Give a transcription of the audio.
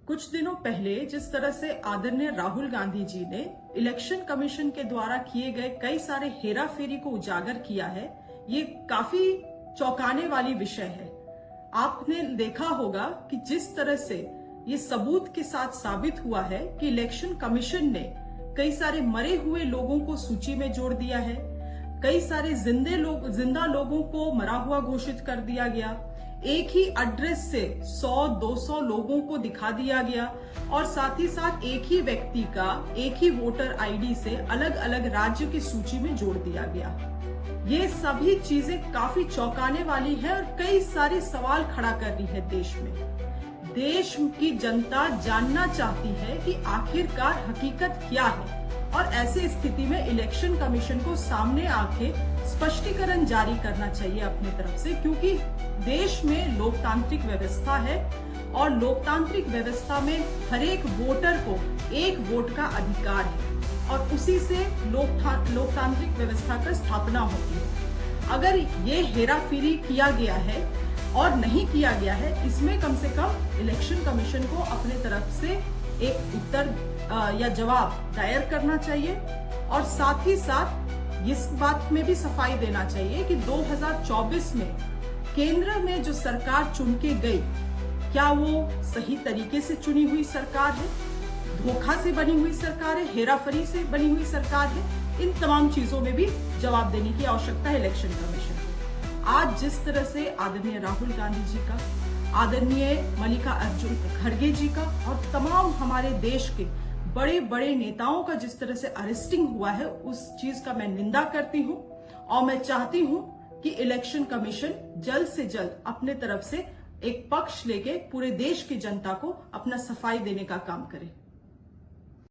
कुछ दिनों पहले जिस तरह से आदरणीय राहुल गांधी जी ने इलेक्शन कमीशन के द्वारा किए गए कई सारे हेराफेरी को उजागर किया है, ये काफी चौंकाने वाली विषय है। आपने देखा होगा कि जिस तरह से ये सबूत के साथ साबित हुआ है कि इलेक्शन कमीशन ने कई सारे मरे हुए लोगों को सूची में जोड़ दिया है, कई सारे जिंदा लोगों को मरा हुआ घोषित कर दिया गया, एक ही एड्रेस से 100-200 लोगों को दिखा दिया गया और साथ ही साथ एक ही व्यक्ति का एक ही वोटर आईडी से अलग अलग राज्य की सूची में जोड़ दिया गया। ये सभी चीजें काफी चौंकाने वाली है और कई सारे सवाल खड़ा कर रही है देश में। देश की जनता जानना चाहती है कि आखिरकार हकीकत क्या है और ऐसी स्थिति में इलेक्शन कमीशन को सामने आके स्पष्टीकरण जारी करना चाहिए अपने तरफ से, क्योंकि देश में लोकतांत्रिक व्यवस्था है और लोकतांत्रिक व्यवस्था में हर एक वोटर को एक वोट का अधिकार है और उसी से लोकतांत्रिक व्यवस्था का स्थापना होती है। अगर ये हेराफेरी किया गया है और नहीं किया गया है, इसमें कम से कम इलेक्शन कमीशन को अपने तरफ से एक उत्तर या जवाब दायर करना चाहिए और साथ ही साथ इस बात में भी सफाई देना चाहिए कि 2024 में केंद्र में जो सरकार चुन के गई, क्या वो सही तरीके से चुनी हुई सरकार है, धोखा से बनी हुई सरकार है, हेराफेरी से बनी हुई सरकार है। इन तमाम चीजों में भी जवाब देने की आवश्यकता है इलेक्शन कमीशन को। आज जिस तरह से आदरणीय राहुल गांधी जी का, आदरणीय मल्लिकार्जुन खड़गे जी का और तमाम हमारे देश के बड़े बड़े नेताओं का जिस तरह से अरेस्टिंग हुआ है, उस चीज का मैं निंदा करती हूं और मैं चाहती हूं कि इलेक्शन कमीशन जल्द से जल्द अपने तरफ से एक पक्ष लेके पूरे देश की जनता को अपना सफाई देने का काम करे।